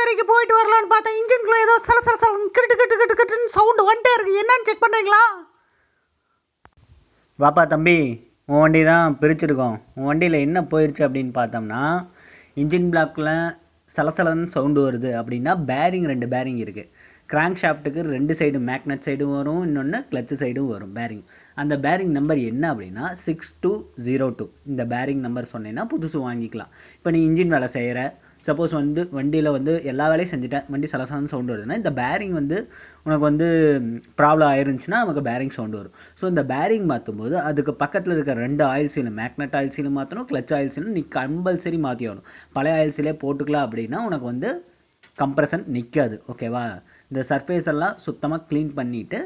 வரைக்கும் போயிட்டு வரலான்னு பார்த்தா இன்ஜின்குள்ளே ஏதோ சல சல சல கிட்டு கிட்டு கிட்டு கிட்டுன்னு சவுண்டு வந்துட்டே இருக்குது. என்னன்னு செக் பண்ணுறீங்களா? வாப்பா தம்பி, உன் வண்டி தான் பிரிச்சுருக்கோம். உன் வண்டியில் என்ன போயிடுச்சு அப்படின்னு பார்த்தோம்னா, இன்ஜின் பிளாக்கில் சலசலன்னு சவுண்டு வருது அப்படின்னா பேரிங் 2 பேரிங் இருக்குது. கிராங்க் ஷாஃப்ட்டுக்கு 2 சைடு மேக்னட் சைடும் வரும், இன்னொன்று கிளச்சு சைடும் வரும் பேரிங். அந்த பேரிங் நம்பர் என்ன அப்படின்னா 6202. இந்த பேரிங் நம்பர் சொன்னீங்கன்னா புதுசு வாங்கிக்கலாம். இப்போ நீ இன்ஜின் வேலை செய்கிற, சப்போஸ் வண்டியில் எல்லா வேலையும் செஞ்சுட்டேன், வண்டி சலசலன்னு சவுண்டு வருதுன்னா இந்த பேரிங் உனக்கு ப்ராப்ளம் ஆயிருந்துச்சுன்னா நமக்கு பேரிங் சவுண்டு வரும். ஸோ இந்த பேரிங் மாற்றும்போது அதுக்கு பக்கத்தில் இருக்கிற 2 ஆயில் சீலும், மேக்னட் ஆயில் சீலும் மாற்றணும், கிளச் ஆயில் சீலும் நீ கம்பல்சரி மாற்றி ஆகணும். பழைய ஆயில் சீலே போட்டுக்கலாம் அப்படின்னா உனக்கு கம்ப்ரஷன் நிற்காது. ஓகேவா? இந்த சர்ஃபேஸ் எல்லாம் சுத்தமாக க்ளீன் பண்ணிவிட்டு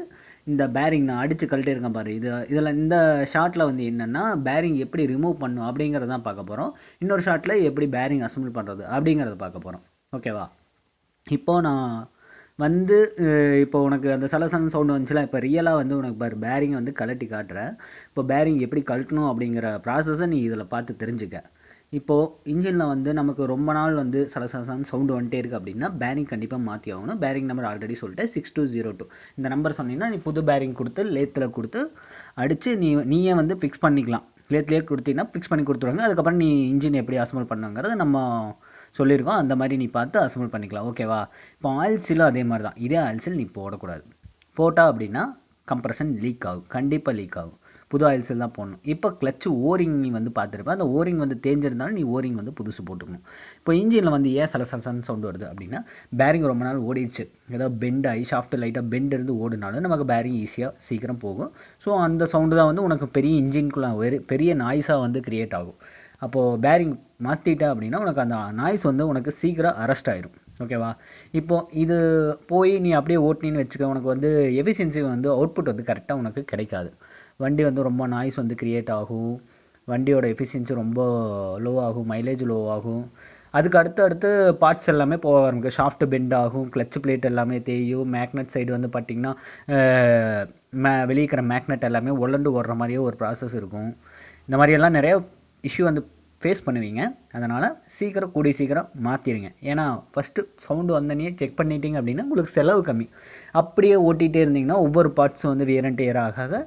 இந்த பேரிங் நான் அடித்து கழட்டியிருக்கேன் பாரு. இதில் இந்த ஷார்ட்டில் என்னென்னா பேரிங் எப்படி ரிமூவ் பண்ணும் அப்படிங்கிறத தான் பார்க்க போகிறோம். இன்னொரு ஷார்ட்டில் எப்படி பேரிங் அசம்பிள் பண்ணுறது அப்படிங்கிறத பார்க்க போகிறோம். ஓகேவா? இப்போது நான் இப்போ உனக்கு அந்த சலசலன்னு சவுண்டு வந்துச்சுல, இப்போ ரியலாக உனக்கு பாரு பேரிங்கை கழட்டி காட்டுறேன். இப்போ பேரிங் எப்படி கழட்டணும் அப்படிங்கிற ப்ராசஸை நீ இதில் பார்த்து தெரிஞ்சுக்க. இப்போது இன்ஜினில் நமக்கு ரொம்ப நாள் சலசலன்னு சவுண்டு வந்துட்டே இருக்குது அப்படின்னா பேரிங் கண்டிப்பாக மாற்றி ஆகணும். பேரிங் நம்பர் ஆல்ரெடி சொல்லிட்டேன், 6202. இந்த நம்பர் சொன்னீங்கன்னா நீ புது பேரிங் கொடுத்து லேத்தில் கொடுத்து அடித்து நீயே ஃபிக்ஸ் பண்ணிக்கலாம். லேத்லேயே கொடுத்தீங்கன்னா ஃபிக்ஸ் பண்ணி கொடுத்துருவாங்க. அதுக்கப்புறம் நீ இன்ஜின் எப்படி அசம்பிள் பண்ணுங்கிறது நம்ம சொல்லியிருக்கோம். அந்த மாதிரி நீ பார்த்து அசம்பிள் பண்ணிக்கலாம். ஓகேவா? இப்போ ஆயில் சீலும் அதே மாதிரி தான். இதே ஆயில் சீல் நீ போடக்கூடாது. போட்டால் அப்படின்னா கம்ப்ரஷன் லீக் ஆகும், கண்டிப்பாக லீக் ஆகும். புது ஆயில் சீல் தான் போடணும். இப்போ கிளச்சு ஓரிங் நீ பார்த்துருப்பேன். அந்த ஓரிங் தேஞ்சிருந்தாலும் நீ ஓரிங் புதுசு போட்டுக்கணும். இப்போ இன்ஜினில் ஏன் சலசலன்னு சவுண்டு வருது அப்படின்னா பேரிங் ரொம்ப நாள் ஓடிடுச்சு. ஏதாவது பெண்ட் ஆகி ஷாஃப்ட்டு லைட்டாக பெண்ட் இருந்து ஓடினாலும் நமக்கு பேரிங் ஈஸியாக சீக்கிரம் போகும். ஸோ அந்த சவுண்டு தான் உனக்கு பெரிய இன்ஜின்குள்ளே பெரிய நாய்ஸாக கிரியேட் ஆகும். அப்போது பேரிங் மாற்றிட்ட அப்படின்னா உனக்கு அந்த நாய்ஸ் உனக்கு சீக்கிரம் அரெஸ்ட் ஆயிடும். ஓகேவா? இப்போது இது போய் நீ அப்படியே ஓட்டினின்னு வச்சுக்க, உனக்கு எஃபிஷியன்சி அவுட்புட் கரெக்டாக உனக்கு கிடைக்காது. வண்டி ரொம்ப நாய்ஸ் கிரியேட் ஆகும். வண்டியோட எஃபிஷியன்சி ரொம்ப லோ ஆகும், மைலேஜ் லோ ஆகும். அதுக்கு அடுத்து பார்ட்ஸ் எல்லாமே போக ஆரம்பிக்கும். ஷாஃப்ட் பெண்ட் ஆகும், கிளச் பிளேட் எல்லாமே தேயும். மேக்னட் சைடு பார்த்திங்கன்னா வெளியே இருக்கிற மேக்னட் எல்லாமே உலண்டு ஓடுற மாதிரியே ஒரு ப்ராசஸ் இருக்கும். இந்த மாதிரியெல்லாம் நிறைய இஷ்யூ ஃபேஸ் பண்ணுவீங்க. அதனால் கூடிய சீக்கிரம் மாற்றிடுங்க. ஏன்னா ஃபஸ்ட்டு சவுண்டு வந்தனே செக் பண்ணிட்டீங்க அப்படின்னா உங்களுக்கு செலவு கம்மி. அப்படியே ஓட்டிகிட்டே இருந்தீங்கன்னா ஒவ்வொரு பார்ட்ஸும் வியர் அண்ட் டேர் ஆக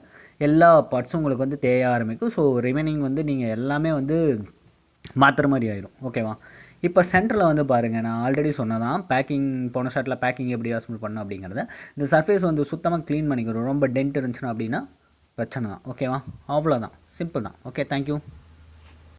எல்லா பார்ட்ஸும் உங்களுக்கு தேய ஆரம்பிக்கும். ஸோ ரிமைனிங் நீங்கள் எல்லாமே மாற்றுற மாதிரி ஆயிடும். ஓகேவா? இப்போ சென்டரில் பாருங்கள், நான் ஆல்ரெடி சொன்னதான் பேக்கிங் போன ஷாட்டில் பேக்கிங் எப்படி அசம்பிள் பண்ணணும் அப்படிங்கிறத. இந்த சர்ஃபேஸ் சுத்தமாக க்ளீன் பண்ணிக்கிறோம். ரொம்ப டென்ட் இருந்துச்சுன்னா அப்படின்னா பிரச்சனை தான். ஓகேவா? அவ்வளோதான், சிம்பிள் தான். Okay, thank you.